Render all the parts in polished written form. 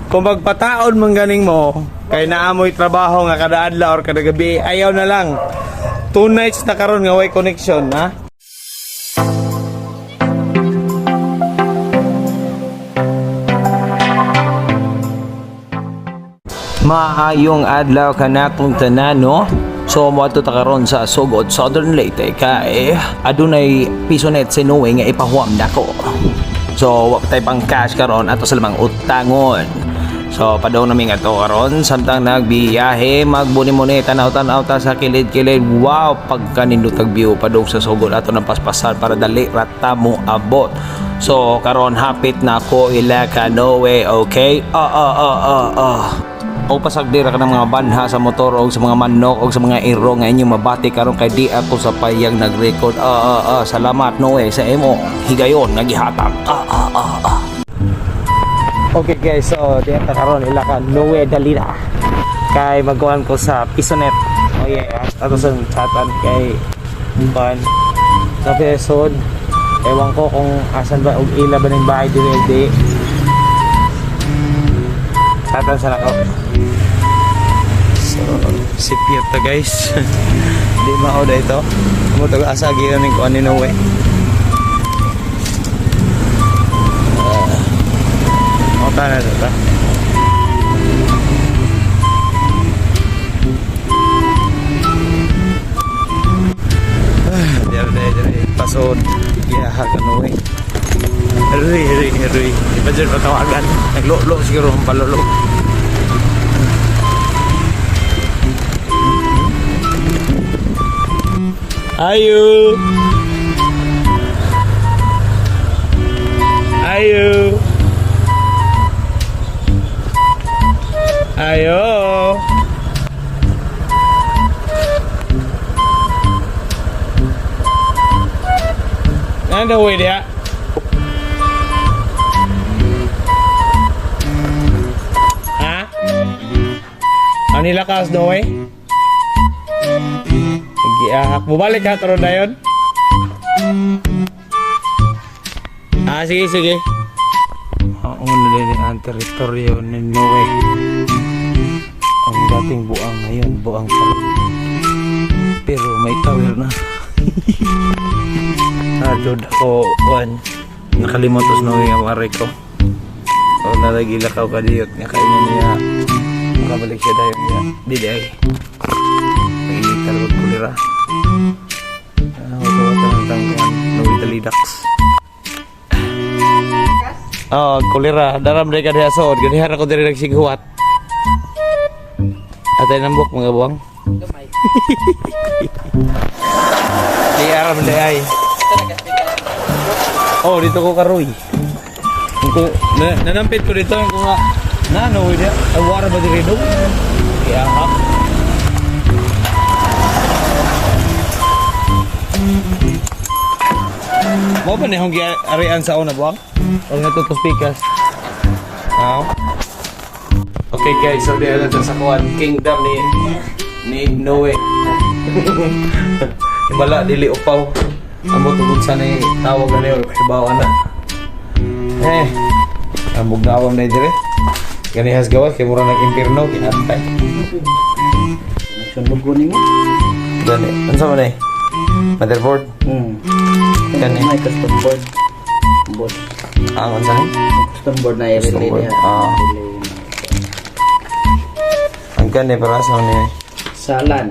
Kung magpataon man ganing mo, kay naamoy trabaho nga kada adlaw or kada gabi, ayaw na lang. 2 nights na karon nga way connection, ha? Maayong adlaw kanatong tanan, no? So moadto ta karon sa Sugod, Southern Leyte kay adunay pisonet si Noe nga ipahuam nako. So wa tay pang cash karon ato sa lamang utangon. So padong nami nga to karon samtang nagbiyahe magbuni-muni tanaw-tanaw ta sa kilid-kilid. Wow, pagkanindot view padong sa Sugod ato nang paspasan para dali rata mo abot. So karon hapit na ko ila ka Noe, okay? O pasagdira ka ng mga banha sa motor o sa mga manok o sa mga iro nga inyong mabati karon kay di ako sa payang nag-record. Salamat Noe sa imo higayon nga gihatag. Okay guys, so di ata karon ila ka Noe Dalira kay magkuhan ko sa Pisonet. Oh yeah, ato sa chatan kay ban sa episode. Ewan ko kung asan ba og ila ba ning bahay di. Chatan sa nako. So, sipiyot ta guys. Di mao da ito. Amo to asa gyud ning kuan ni Noe. Na ta. Dari pasod ya ka Noe. Hurry. Iba dyan patawagan. Naglo-lo siguro ang palolo. Ayo. Nanda way dia. Ani lakas Noe? Giahak mo balik ha karon dayon. Sige. Ano din ang teritoryo ni Noe. Ang dating buang ngayon, buang pa rin. Pero may tawir na. Nadod ako, nakalimutos Noe ang waray ko. O naragila ka o kadiyot nga kainin niya. Makabalik siya dayon niya. Didi ay. Nagigitar ko kulira. Matawatan ng tangkuhan. Noe Dalidax. Kulira. Daram day ka diha sood. Ganihan ako diri nagsighuwat. Atay nambok mga buwang. Gamay. Di aram day ay. Dito ko karoy. Nanampit ko dito yung nga Noe dia. Awara ba diri dong? Kaya mo ba na yung arian sa una buwang? O natutupikas? Okay guys, so di natin sa kuwan kingdom ni Noe. Bala dili upaw. Amo tugod sa ni tawag na niyo ibaw na. Ambog na awam na dire. Gani has gawas kay mura nag-impirno kinatay. Saan lugunin mo? Gani, ano sa man motherboard? Gani. May custom board. Boss. Ano sa ni? Custom board na i-relay niya. Ang gani para sa ni Salan.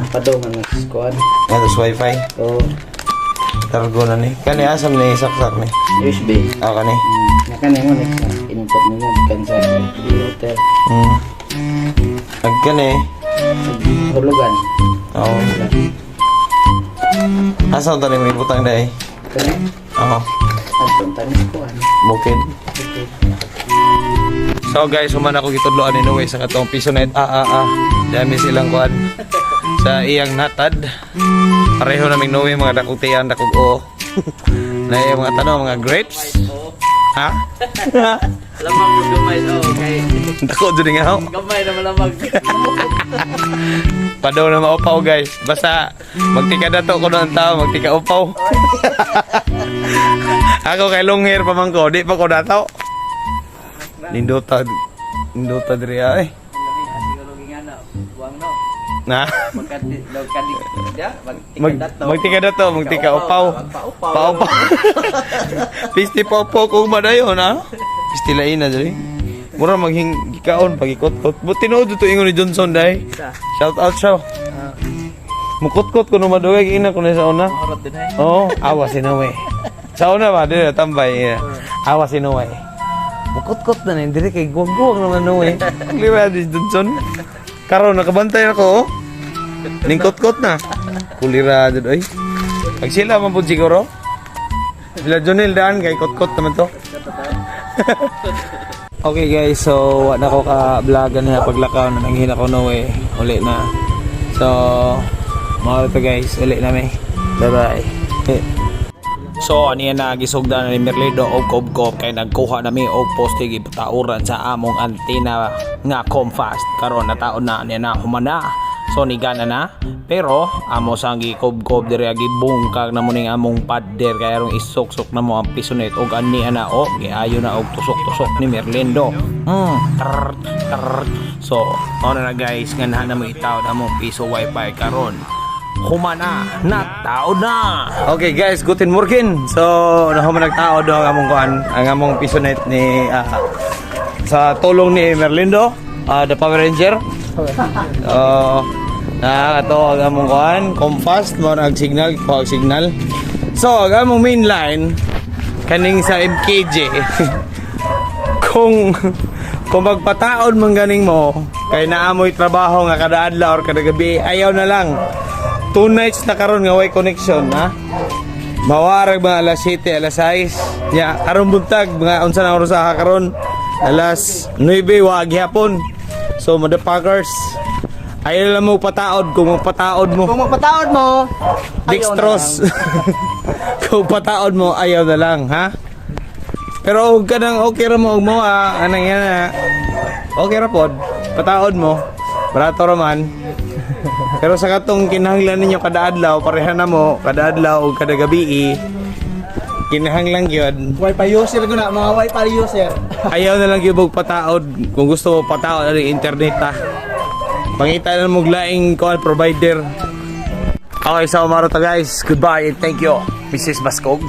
Padong ang squad. Ito wifi. Targo na ni. Kani asam ni saksak ni. USB. Kani. Nakanay mo next na. Inumpot mo mo. Bukan sa hotel. Kani. Hulugan. Asa tani may butang dai? Kani? Adton tanis ko Bukid. So guys, human ako gitudloan ni Noe sa katong Pisonet. Dami silang kuan sa iyang natad. Pareho naming Noe mga dakutian dakog o. Na yung mga tanong mga grapes. Ha? Lamang mo gamay okay. Dako diri nga ho. Gamay na malamag. Padaw na maupaw guys. Basta magtika dato ko ng tao, magtika upaw. Ako kay long hair pa man ko, di pa ko dato. Nindota diri ay. Siguro gingana, buwang no. Na. Magtika dato. Magtika upaw. Paupaw. Pisti paupaw ko madayon ha. Pisti lain na diri. Mura maghingkaon pagikot-kot. Buti tinuod to ingon ni Johnson dai. Shout out siya. Mukot-kot ko no madugay ina ko na sa una. Orot din eh. Oo, awa si Noe. Sa una ba diri tambay. Awa si Noe. Mukot-kot na nin diri kay guwag-guwag naman Noe. Liwa di Johnson. Karon nakabantay ako. Ningkot-kot na. Kulira jud oy. Pag sila man pud siguro. Sila Jonel daan kay kot-kot naman to. Okay guys, so wala ko ka-vlogan na paglakaw na nanghina ko Noe. Uli na. So, mga ito guys, uli na may. Bye-bye. So, aniya na gisugda na ni Merlindo og kob kay nagkuha na mi og poste gipatauran sa among antenna nga Comfast. Karon nataon na niya na humana. So nigana na pero amo sang gikob diri gibungkag na mo ning among padder kay arong isok-sok na mo ang pisonet og ani ana o giayo na og tusok-tusok ni Merlindo. So, mao na guys nganahan na mo itaw na mong piso wifi karon. Humana na tao na. Okay guys, guten morgen. So, nahuman nagtao do ang among kuan, ang among pisonet ni sa tulong ni Merlindo, the Power Ranger. Ato ang among kuan, Comfast mo nag-signal, signal. So, ang among main line kaning sa MKJ. kung magpataon man ganing mo kay naamoy trabaho nga kada adlaw or kada gabi, ayaw na lang. 2 nights na karon nga way connection ha. Mawarag mga alas 7, alas 6. Ya, karon buntag mga unsa na oras sa karon? Alas 9 wa gihapon. So motherfuckers, ayaw lang mo pataod kung magpataod mo. Kung magpataod mo, Dextrose. Kung pataod mo, ayaw na lang ha. Pero huwag ka nang okay ra mo og mo anang yan na. Okay ra pod. Pataod mo. Barato raman. Pero sa katong kinahanglan ninyo kada adlaw, pareha na mo kada adlaw o kada gabi kinahanglan gyud. Wi-Fi user ko na, mga Wi-Fi user. Ayaw na lang gyud og pataod. Kung gusto mo pataod ang internet ta. Pangita na mo laing call provider. Okay, so umaro ta guys. Goodbye and thank you, Mrs. Baskog.